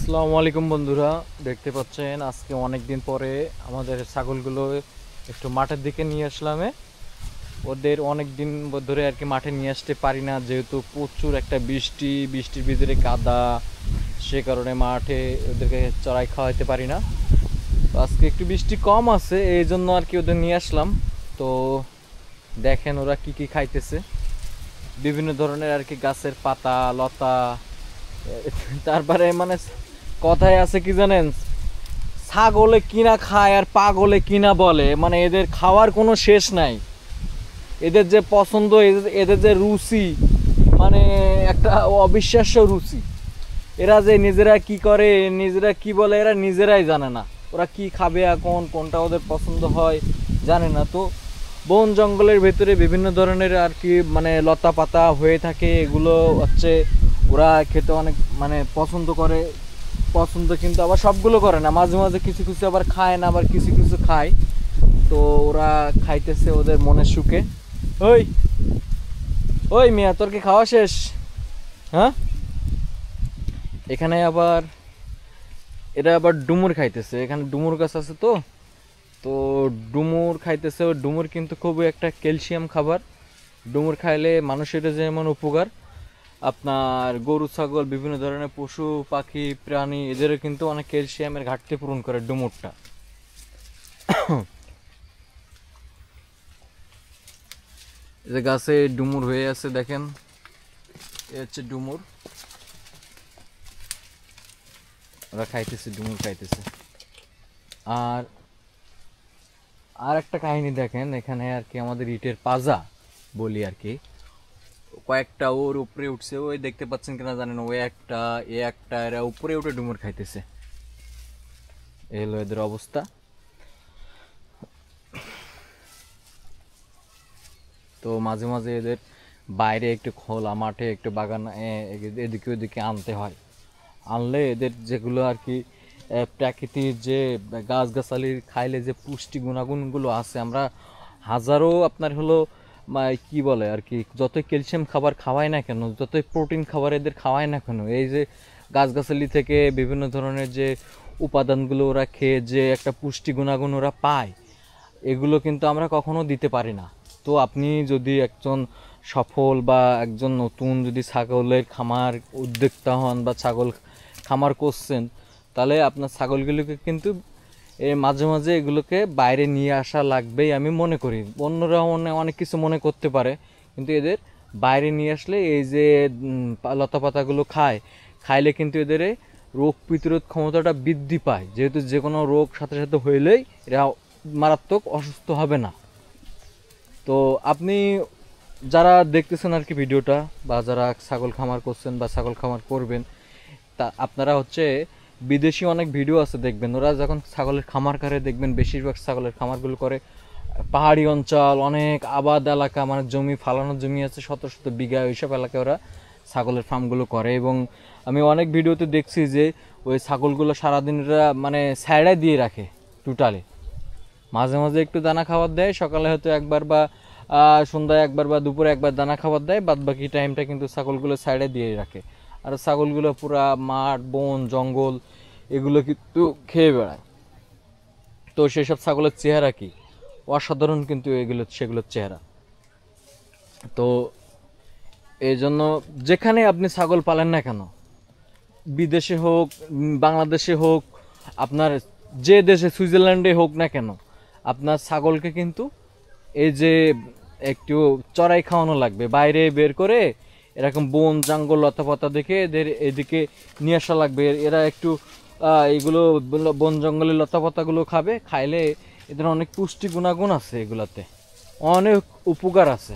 আসসালামু আলাইকুম বন্ধুরা, দেখতে পাচ্ছেন আজকে অনেক দিন পরে আমাদের ছাগলগুলো একটু মাঠের দিকে নিয়ে আসলাম। ওদের অনেক দিন ধরে আর কি মাঠে নিয়ে আসতে পারি না, যেহেতু প্রচুর একটা বৃষ্টির ভিতরে কাদা, সে কারণে মাঠে ওদেরকে চড়াই খাওয়াইতে পারি না। তো আজকে একটু বৃষ্টি কম আছে, এই জন্য আর কি ওদের নিয়ে আসলাম। তো দেখেন ওরা কি কি খাইতেছে, বিভিন্ন ধরনের আর কি গাছের পাতা লতা। তারপরে মানে কথায় আছে কি জানেন, ছাগলে কিনা খায় আর পাগলে কিনা বলে, মানে এদের খাওয়ার কোনো শেষ নাই। এদের যে পছন্দ, এদের যে রুচি, মানে একটা অবিশ্বাস্য রুচি। এরা যে নিজেরা কি করে, নিজেরা কি বলে, এরা নিজেরাই জানে না ওরা কি খাবে, এখন কোনটা ওদের পছন্দ হয় জানে না। তো বন জঙ্গলের ভেতরে বিভিন্ন ধরনের আর কি মানে লতা পাতা হয়ে থাকে, এগুলো হচ্ছে ওরা খেতে অনেক মানে পছন্দ করে। পছন্দ কিন্তু আবার সবগুলো করে না, মাঝে মাঝে কিছু কিছু আবার খায় না, আবার কিছু কিছু খায়। তো ওরা খাইতেছে ওদের মনের সুখে। ওই ওই মিয়া, তোর কি খাওয়া শেষ? হ্যাঁ, এখানে আবার এরা আবার ডুমুর খাইতেছে, এখানে ডুমুর গাছ আছে। তো তো ডুমুর খাইতেছে। ও ডুমুর কিন্তু খুবই একটা ক্যালসিয়াম খাবার। ডুমুর খাইলে মানুষের যেমন উপকার, আপনার গরু ছাগল বিভিন্ন ধরনের পশু পাখি প্রাণী এদেরও কিন্তু অনেক ক্যালসিয়ামের ঘাটতি পূরণ করে ডুমুরটা। এই যে গাছে ডুমুর হয়ে আছে দেখেন, এ হচ্ছে ডুমুর। ওরা খাইতেছে, ডুমুর খাইতেছে। আর আর একটা কাহিনী দেখেন, এখানে আর কি আমাদের ইটের পাজা বলি আর কি, কয়েকটা ওর উপরে উঠছে। ওই দেখতে পাচ্ছেন কিনা জানেন, ওই একটা এ একটা, এরা উপরে উঠে ডুমুর খাইতেছে। এই হলো এদের অবস্থা। তো মাঝে মাঝে এদের বাইরে একটু খোলা মাঠে একটু বাগান এদিকে ওদিকে আনতে হয়। আনলে এদের যেগুলো আর কি প্রাকৃতিক যে গাছগাছালির খাইলে যে পুষ্টি গুণাগুণগুলো আছে, আমরা হাজারো আপনার হলো কি বলে আর কি, যতই ক্যালসিয়াম খাবার খাওয়াই না কেন, যতই প্রোটিন খাবার এদের খাওয়াই না কেন, এই যে গাছগাছালি থেকে বিভিন্ন ধরনের যে উপাদানগুলো ওরা খেয়ে যে একটা পুষ্টি গুণাগুণ ওরা পায়, এগুলো কিন্তু আমরা কখনো দিতে পারি না। তো আপনি যদি একজন সফল বা একজন নতুন যদি ছাগলের খামার উদ্যোক্তা হন বা ছাগল খামার করছেন, তাহলে আপনার ছাগলগুলোকে কিন্তু মাঝে মাঝে এগুলোকে বাইরে নিয়ে আসা লাগবেই আমি মনে করি। অন্যরা অনেক কিছু মনে করতে পারে, কিন্তু এদের বাইরে নিয়ে আসলে এই যে লতা পাতাগুলো খাইলে কিন্তু এদের রোগ প্রতিরোধ ক্ষমতাটা বৃদ্ধি পায়, যেহেতু যে কোনো রোগ সাথে সাথে হইলেই এরা মারাত্মক অসুস্থ হবে না। তো আপনি যারা দেখতেছেন আর কি ভিডিওটা, বা যারা ছাগল খামার করছেন বা ছাগল খামার করবেন, তা আপনারা হচ্ছে বিদেশি অনেক ভিডিও আছে দেখবেন, ওরা যখন ছাগলের খামার করে দেখবেন বেশিরভাগ ছাগলের খামারগুলো করে পাহাড়ি অঞ্চল, অনেক আবাদ এলাকা, মানে জমি ফালানোর জমি আছে শত শত বিঘা, ওইসব এলাকায় ওরা ছাগলের ফার্মগুলো করে। এবং আমি অনেক ভিডিওতে দেখছি যে ওই ছাগলগুলো সারাদিন ওরা মানে ছাইড়াই দিয়ে রাখে টোটালি। মাঝে মাঝে একটু দানা খাবার দেয়, সকালে হয়তো একবার বা সন্ধ্যায় একবার বা দুপুরে একবার দানা খাবার দেয়, বাদ বাকি টাইমটা কিন্তু ছাগলগুলো সাইডে দিয়ে রাখে। আর ছাগলগুলো পুরা মাঠ বন জঙ্গল এগুলো কিন্তু খেয়ে বেড়ায়। তো সেসব ছাগলের চেহারা কি অসাধারণ, কিন্তু সেগুলোর চেহারা। তো এই জন্য যেখানে আপনি ছাগল পালেন না কেন, বিদেশে হোক বাংলাদেশে হোক, আপনার যে দেশে সুইজারল্যান্ডে হোক না কেন, আপনার ছাগলকে কিন্তু এই যে একটু চড়াই খাওয়ানো লাগবে, বাইরে বের করে এরকম বন জঙ্গল লতা পাতা দেখে এদের এদিকে নিয়ে আসা লাগবে। এরা একটু এগুলো বন জঙ্গলের লতা পাতাগুলো খাবে, খাইলে এদের অনেক পুষ্টি গুণাগুণ আছে, এগুলাতে অনেক উপকার আছে।